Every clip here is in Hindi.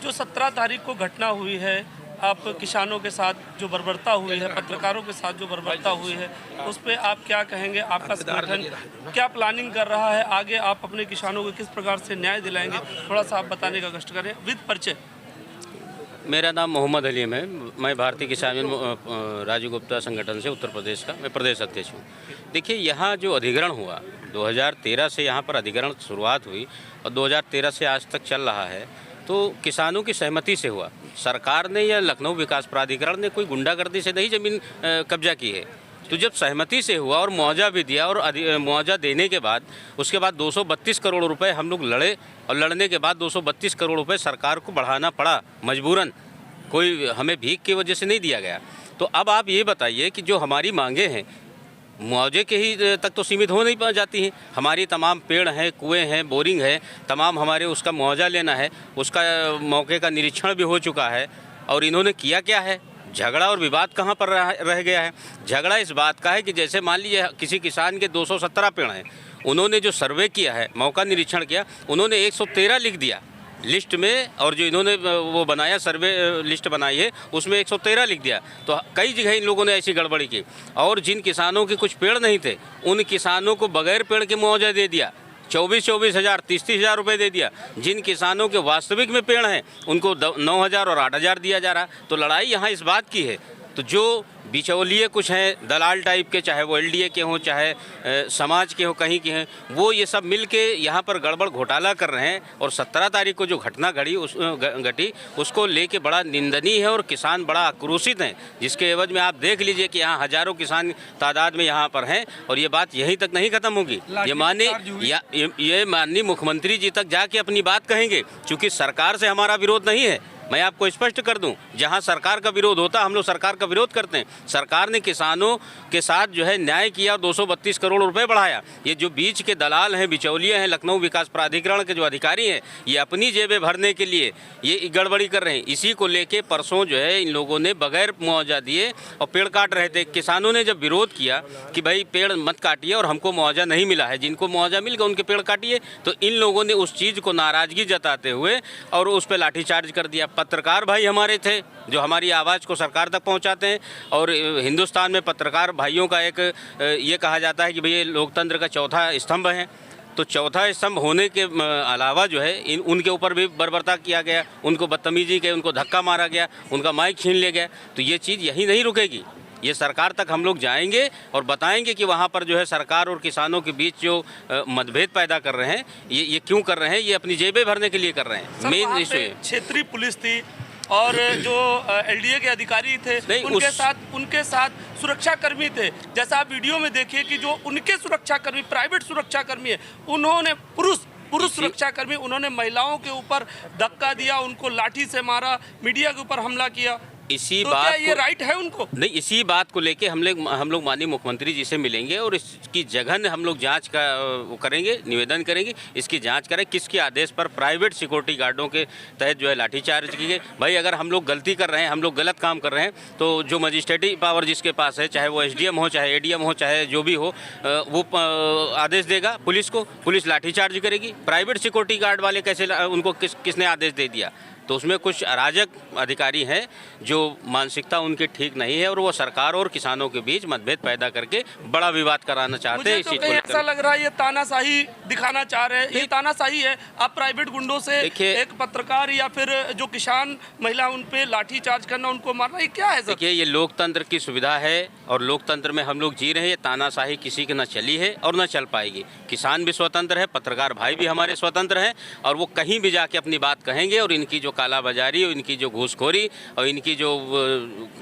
जो 17 तारीख को घटना हुई है, आप किसानों के साथ जो बर्बरता हुई है, पत्रकारों के साथ जो बर्बरता हुई है, उस पे आप क्या कहेंगे? आपका संगठन क्या प्लानिंग कर रहा है आगे? आप अपने किसानों को किस प्रकार से न्याय दिलाएंगे? थोड़ा सा आप बताने का कष्ट करें विद परिचय। मेरा नाम मोहम्मद हलीम है। मैं भारतीय किसान राजू गुप्ता संगठन से उत्तर प्रदेश का मैं प्रदेश अध्यक्ष हूँ। देखिए, यहाँ जो अधिग्रहण हुआ 2013 से यहाँ पर अधिग्रहण शुरुआत हुई और 2013 से आज तक चल रहा है, तो किसानों की सहमति से हुआ। सरकार ने या लखनऊ विकास प्राधिकरण ने कोई गुंडागर्दी से नहीं ज़मीन कब्जा की है। तो जब सहमति से हुआ और मुआवजा भी दिया और मुआवजा देने के बाद उसके बाद 232 करोड़ रुपए हम लोग लड़े और लड़ने के बाद 232 करोड़ रुपए सरकार को बढ़ाना पड़ा मजबूरन, कोई हमें भीख की वजह से नहीं दिया गया। तो अब आप ये बताइए कि जो हमारी मांगे हैं मुआवजे के ही तक तो सीमित हो नहीं पा जाती हैं। हमारी तमाम पेड़ हैं, कुएं हैं, बोरिंग है, तमाम हमारे उसका मुआवजा लेना है, उसका मौके का निरीक्षण भी हो चुका है। और इन्होंने किया क्या है? झगड़ा और विवाद कहाँ पर रह गया है? झगड़ा इस बात का है कि जैसे मान लीजिए किसी किसान के 217 पेड़ हैं, उन्होंने जो सर्वे किया है, मौका निरीक्षण किया, उन्होंने 113 लिख दिया लिस्ट में, और जो इन्होंने वो बनाया सर्वे लिस्ट बनाई है उसमें 113 लिख दिया। तो कई जगह इन लोगों ने ऐसी गड़बड़ी की। और जिन किसानों के कुछ पेड़ नहीं थे उन किसानों को बगैर पेड़ के मुआवजा दे दिया, 24-24 हज़ार 30-30 हज़ार रुपये दे दिया। जिन किसानों के वास्तविक में पेड़ हैं उनको 9,000 और 8,000 दिया जा रहा। तो लड़ाई यहाँ इस बात की है। तो जो बिचौलिए कुछ हैं दलाल टाइप के, चाहे वो एलडीए के हों, चाहे समाज के हों, कहीं के हैं, वो ये सब मिल के यहाँ पर गड़बड़ घोटाला कर रहे हैं। और 17 तारीख को जो घटना घटी उसको लेके बड़ा निंदनीय है और किसान बड़ा आक्रोशित हैं, जिसके एवज में आप देख लीजिए कि यहाँ हज़ारों किसान तादाद में यहाँ पर हैं। और ये बात यहीं तक नहीं ख़त्म होगी, ये माननीय मुख्यमंत्री जी तक जाके अपनी बात कहेंगे। चूँकि सरकार से हमारा विरोध नहीं है, मैं आपको स्पष्ट कर दूं, जहां सरकार का विरोध होता हम लोग सरकार का विरोध करते हैं। सरकार ने किसानों के साथ जो है न्याय किया, 232 करोड़ रुपए बढ़ाया। ये जो बीच के दलाल हैं, बिचौलिए हैं, लखनऊ विकास प्राधिकरण के जो अधिकारी हैं, ये अपनी जेबें भरने के लिए ये गड़बड़ी कर रहे हैं। इसी को लेके परसों जो है इन लोगों ने बगैर मुआवजा दिए और पेड़ काट रहे थे। किसानों ने जब विरोध किया कि भाई पेड़ मत काटिए और हमको मुआवजा नहीं मिला है, जिनको मुआवजा मिल गया उनके पेड़ काटिए, तो इन लोगों ने उस चीज़ को नाराज़गी जताते हुए और उस पर लाठीचार्ज कर दिया। पत्रकार भाई हमारे थे जो हमारी आवाज़ को सरकार तक पहुंचाते हैं। और हिंदुस्तान में पत्रकार भाइयों का एक ये कहा जाता है कि भाई ये लोकतंत्र का चौथा स्तंभ है। तो चौथा स्तंभ होने के अलावा जो है उनके ऊपर भी बर्बरता किया गया, उनको बदतमीजी के, उनको धक्का मारा गया, उनका माइक छीन लिया गया। तो ये चीज़ यहीं नहीं रुकेगी, ये सरकार तक हम लोग जाएंगे और बताएंगे कि वहाँ पर जो है सरकार और किसानों के बीच जो मतभेद पैदा कर रहे हैं, ये क्यों कर रहे हैं? ये अपनी जेबें भरने के लिए कर रहे हैं। मेन इशू है। क्षेत्रीय पुलिस थी और जो एलडीए के अधिकारी थे उनके साथ सुरक्षाकर्मी थे। जैसा आप वीडियो में देखिए कि जो उनके सुरक्षाकर्मी प्राइवेट सुरक्षाकर्मी है, उन्होंने पुरुष सुरक्षाकर्मी, उन्होंने महिलाओं के ऊपर धक्का दिया, उनको लाठी से मारा, मीडिया के ऊपर हमला किया। इसी तो बात क्या ये राइट है उनको? नहीं, इसी बात को लेके हम लोग माननीय मुख्यमंत्री जी से मिलेंगे और इसकी जघन्य हम लोग जांच का वो करेंगे, निवेदन करेंगे, इसकी जांच करें किसके आदेश पर प्राइवेट सिक्योरिटी गार्डों के तहत जो है लाठीचार्ज की गई। भाई अगर हम लोग गलती कर रहे हैं, हम लोग गलत काम कर रहे हैं, तो जो मजिस्ट्रेटी पावर जिसके पास है, चाहे वो एसडीएम हो, चाहे एडीएम हो, चाहे जो भी हो, वो आदेश देगा पुलिस को, पुलिस लाठीचार्ज करेगी। प्राइवेट सिक्योरिटी गार्ड वाले कैसे, उनको किसने आदेश दे दिया? तो उसमें कुछ अराजक अधिकारी हैं जो मानसिकता उनकी ठीक नहीं है और वो सरकार और किसानों के बीच मतभेद पैदा करके बड़ा विवाद कराना चाहते हैं। मुझे तो ऐसा लग रहा है ये तानाशाही दिखाना चाह रहे हैं। ये तानाशाही है। आप प्राइवेट गुंडों से एक पत्रकार या फिर जो किसान महिला उन पे लाठी चार्ज करना, उनको मारना, ये क्या है? देखिए, ये लोकतंत्र की सुविधा है और लोकतंत्र में हम लोग जी रहे हैं। ये तानाशाही किसी की न चली है और न चल पाएगी। किसान भी स्वतंत्र है, पत्रकार भाई भी हमारे स्वतंत्र हैं और वो कहीं भी जाके अपनी बात कहेंगे। और इनकी जो कालाबाजारी और इनकी जो घूसखोरी और इनकी जो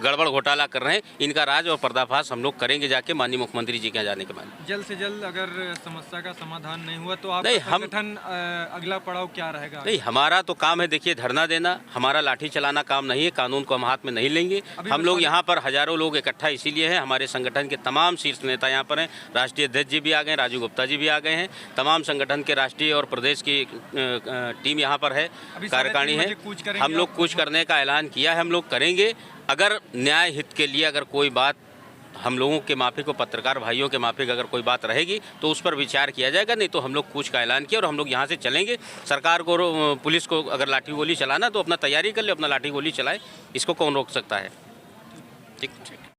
गड़बड़ घोटाला कर रहे हैं, इनका राज और पर्दाफाश हम लोग करेंगे जाके माननीय मुख्यमंत्री जी के यहाँ जाने के बाद। जल्द से जल्द अगर समस्या का समाधान नहीं हुआ तो आपका संगठन अगला पड़ाव क्या रहेगा? नहीं, हमारा तो काम है देखिए धरना देना, हमारा लाठी चलाना काम नहीं है। कानून को हम हाथ में नहीं लेंगे। हम लोग यहाँ पर हजारों लोग इकट्ठा इसीलिए हैं, हमारे संगठन के तमाम शीर्ष नेता यहाँ पर हैं। राष्ट्रीय अध्यक्ष जी भी आ गए, राजू गुप्ता जी भी आ गए हैं, तमाम संगठन के राष्ट्रीय और प्रदेश की टीम यहाँ पर है, कार्यकारिणी है। हम लोग कुछ करने का ऐलान किया है, हम लोग करेंगे। अगर न्याय हित के लिए अगर कोई बात हम लोगों के माफिक और पत्रकार भाइयों के माफिक अगर कोई बात रहेगी तो उस पर विचार किया जाएगा, नहीं तो हम लोग कूच का ऐलान किया और हम लोग यहाँ से चलेंगे। सरकार को, पुलिस को अगर लाठी गोली चलाना तो अपना तैयारी कर ले, अपना लाठी गोली चलाए, इसको कौन रोक सकता है। ठीक।